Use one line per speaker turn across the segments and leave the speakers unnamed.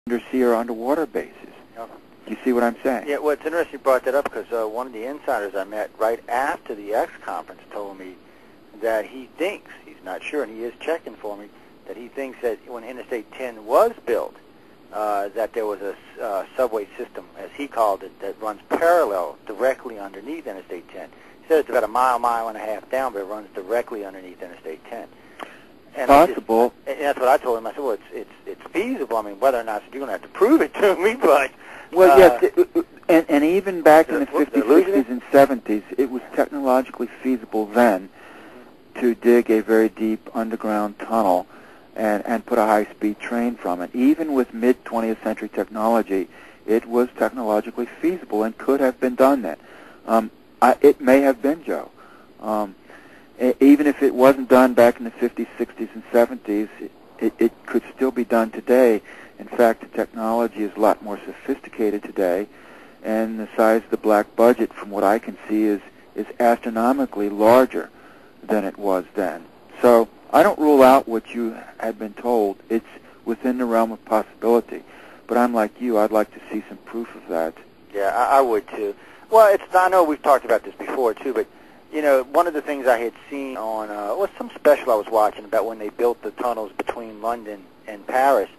undersea or underwater bases.
Yep.
You see what I'm saying?
Yeah, well, it's interesting you brought that up because one of the insiders I met right after the X conference told me that he thinks, he's not sure, and he is checking for me, that he thinks that when Interstate 10 was built, that there was a subway system, as he called it, that runs parallel directly underneath Interstate 10. He said it's about a mile and a half down, but it runs directly underneath Interstate 10. And
possible.
And that's what I told him. I said, well, it's feasible. I mean, whether or not you're going to have to prove it to me, but...
Well, yes, and even back in the 50s, 60s, and 70s, it was technologically feasible then to dig a very deep underground tunnel and put a high-speed train from it. Even with mid-20th century technology, it was technologically feasible and could have been done then. It may have been, Joe. Even if it wasn't done back in the 50s, 60s, and 70s, it could still be done today. In fact, the technology is a lot more sophisticated today, and the size of the black budget, from what I can see, is astronomically larger than it was then. So I don't rule out what you had been told. It's within the realm of possibility. But I'm like you. I'd like to see some proof of that.
Yeah, I would, too. Well, I know we've talked about this before, too, but, you know, one of the things I had seen on was some special I was watching about when they built the tunnels between London and Paris.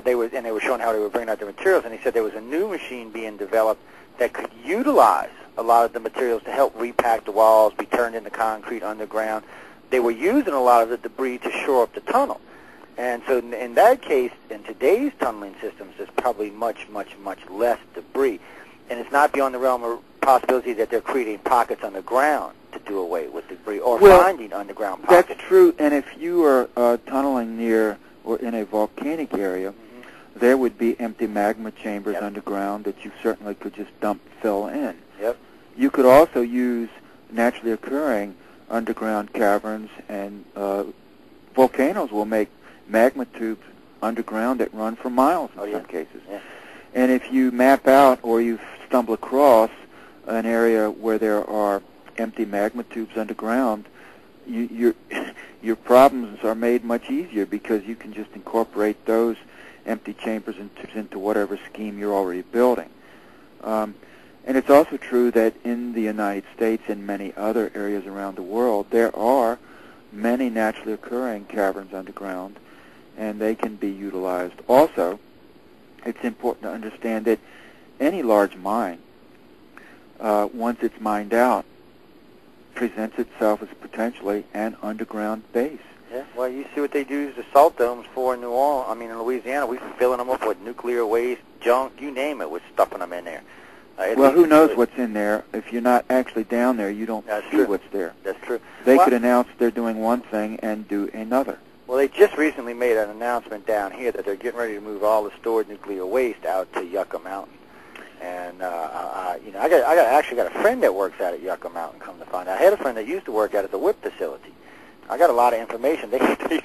They were showing how they were bringing out the materials, and he said there was a new machine being developed that could utilize a lot of the materials to help repack the walls, be turned into concrete underground. They were using a lot of the debris to shore up the tunnel. And so in that case, in today's tunneling systems, there's probably much, much, much less debris. And it's not beyond the realm of possibility that they're creating pockets underground to do away with debris or finding underground pockets.
That's true, and if you are tunneling near or in a volcanic area, there would be empty magma chambers underground that you certainly could just fill in.
Yep.
You could also use naturally occurring underground caverns, and volcanoes will make magma tubes underground that run for miles in some cases.
Yeah. And
if you map out or you stumble across an area where there are empty magma tubes underground, your problems are made much easier because you can just incorporate those empty chambers into whatever scheme you're already building. And it's also true that in the United States and many other areas around the world, there are many naturally occurring caverns underground, and they can be utilized. Also, it's important to understand that any large mine, once it's mined out, presents itself as potentially an underground base.
Yeah, well, you see what they use the salt domes for in New Orleans. I mean, in Louisiana, we're filling them up with nuclear waste, junk, you name it, we're stuffing them in there.
Well, who knows what's in there? If you're not actually down there, you don't see what's there.
That's true.
They could announce they're doing one thing and do another.
Well, they just recently made an announcement down here that they're getting ready to move all the stored nuclear waste out to Yucca Mountain. And I actually got a friend that works out at Yucca Mountain. Come to find out, I had a friend that used to work out at the WIP facility. I got a lot of information. They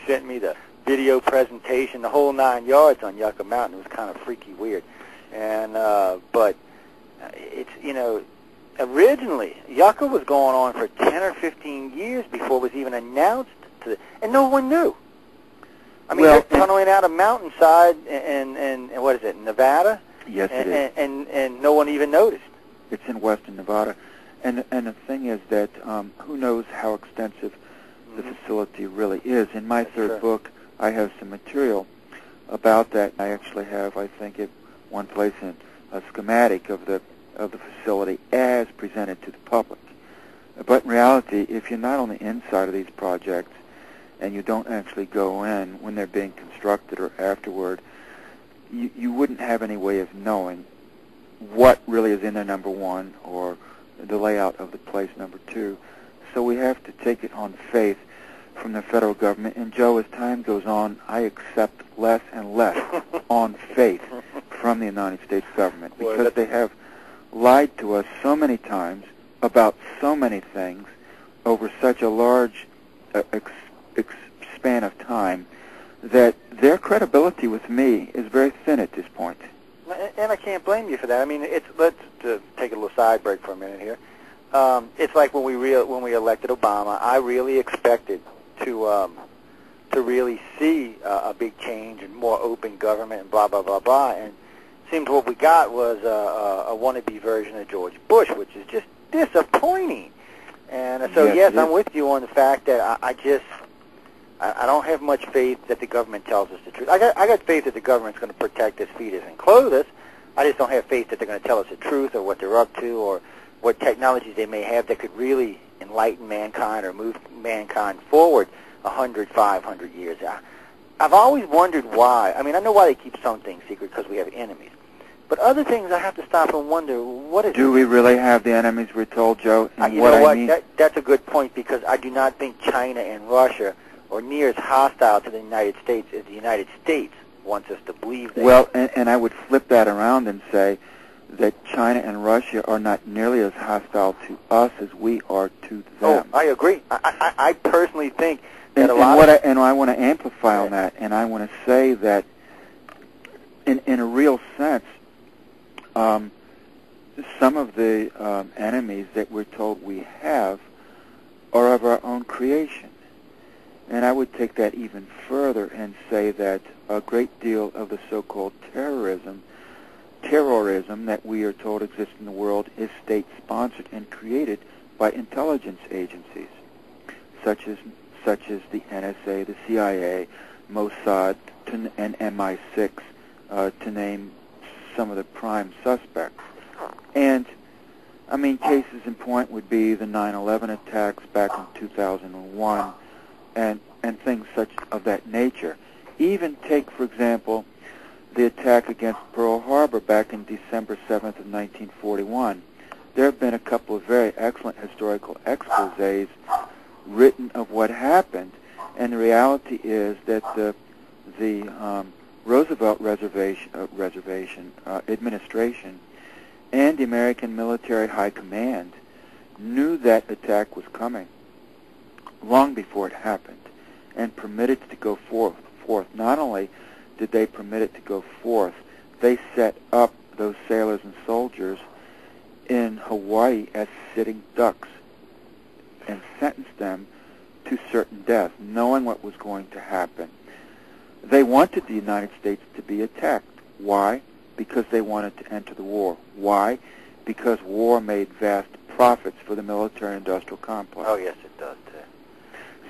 sent me the video presentation, the whole 9 yards on Yucca Mountain. It was kind of freaky weird, and but it's originally Yucca was going on for 10 or 15 years before it was even announced and no one knew. I mean, they're tunneling out a mountainside and what is it, Nevada?
Yes, it is.
And no one even noticed.
It's in western Nevada. And the thing is that who knows how extensive the facility really is. In my third book, I have some material about that. I actually have, I think, at one place a schematic of the facility as presented to the public. But in reality, if you're not on the inside of these projects and you don't actually go in when they're being constructed or afterward, you wouldn't have any way of knowing what really is in there, number one, or the layout of the place, number two. So we have to take it on faith from the federal government. And, Joe, as time goes on, I accept less and less on faith from the United States government because they have lied to us so many times about so many things over such a large span of time that their credibility with me is very thin at this point.
And I can't blame you for that. I mean, let's take a little side break for a minute here. It's like when we elected Obama. I really expected to to really see a big change and more open government and blah, blah, blah, blah. And it seems what we got was a wannabe version of George Bush, which is just disappointing. And so, yes, I'm with you on the fact that I don't have much faith that the government tells us the truth. I got faith that the government's going to protect us, feed us, and clothe us. I just don't have faith that they're going to tell us the truth or what they're up to or what technologies they may have that could really enlighten mankind or move mankind forward 100, 500 years. I've always wondered why. I mean, I know why they keep some things secret, because we have enemies. But other things, I have to stop and wonder, what is...
Do we really have the enemies we're told, Joe?
You know what? That's a good point, because I do not think China and Russia are near as hostile to the United States as the United States wants us to believe they are.
Well, and I would flip that around and say that China and Russia are not nearly as hostile to us as we are to them.
Oh, I agree. I personally think that
I want to amplify on that, and I want to say that in a real sense, some of the enemies that we're told we have are of our own creation. And I would take that even further and say that a great deal of the so-called terrorism that we are told exists in the world is state-sponsored and created by intelligence agencies, such as the NSA, the CIA, Mossad, and MI6, to name some of the prime suspects. And, I mean, cases in point would be the 9/11 attacks back in 2001, and things such of that nature. Even take, for example, the attack against Pearl Harbor back in December 7th of 1941. There have been a couple of very excellent historical exposés written of what happened, and the reality is that the Roosevelt administration and the American military high command knew that attack was coming long before it happened, and permitted it to go forth. Not only did they permit it to go forth, they set up those sailors and soldiers in Hawaii as sitting ducks and sentenced them to certain death, knowing what was going to happen. They wanted the United States to be attacked. Why? Because they wanted to enter the war. Why? Because war made vast profits for the military-industrial complex.
Oh, yes, it does, too.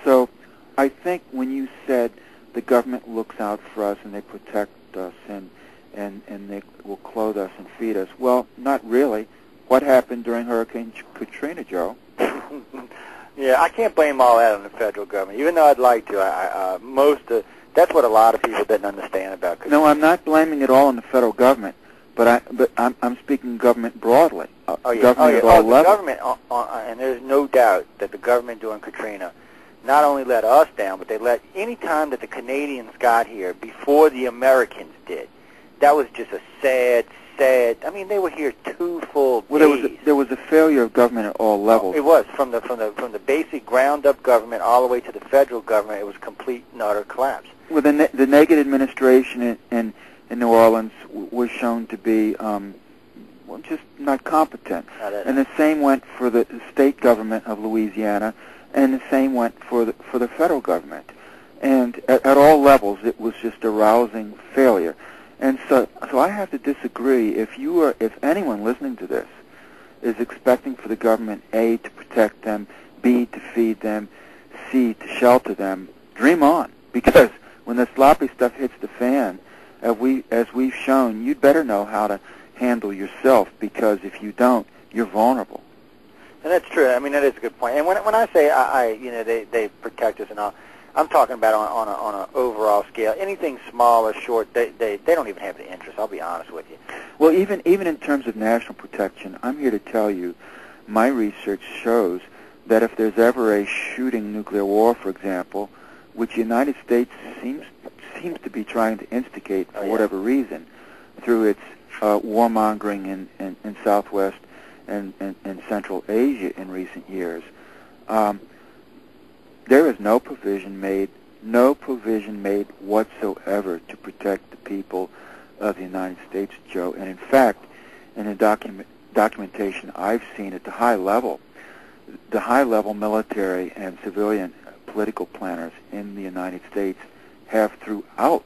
So I think when you said the government looks out for us and they protect us and they will clothe us and feed us, well, not really. What happened during Hurricane Katrina, Joe?
Yeah, I can't blame all that on the federal government, even though I'd like to. That's what a lot of people didn't understand about Katrina.
No, I'm not blaming it all on the federal government, but I'm speaking government broadly. Government at all levels.
Government, and there's no doubt that the government during Katrina not only let us down, but they let any time that the Canadians got here before the Americans did. That was just a sad. I mean, they were here 2 full days.
Well, there was a failure of government at all levels.
It was from the basic ground-up government all the way to the federal government. It was complete and utter collapse.
Well, the Nagin administration in New Orleans was shown to be just not competent, and the same went for the state government of Louisiana, and the same went for the federal government. And at all levels, it was just a rousing failure. And so I have to disagree. If anyone listening to this is expecting for the government, A, to protect them, B, to feed them, C, to shelter them, dream on. Because when the sloppy stuff hits the fan, as we've shown, you'd better know how to handle yourself, because if you don't, you're vulnerable.
And that's true. I mean, that is a good point. And when I say they protect us and all, I'm talking about on an overall scale. Anything small or short, they don't even have the interest. I'll be honest with you.
Well, even in terms of national protection, I'm here to tell you, my research shows that if there's ever a shooting nuclear war, for example, which the United States seems to be trying to instigate for whatever reason, through its warmongering in Southwest and Central Asia in recent years, there is no provision made whatsoever to protect the people of the United States, Joe. And in fact, in the documentation I've seen at the high level military and civilian political planners in the United States have throughout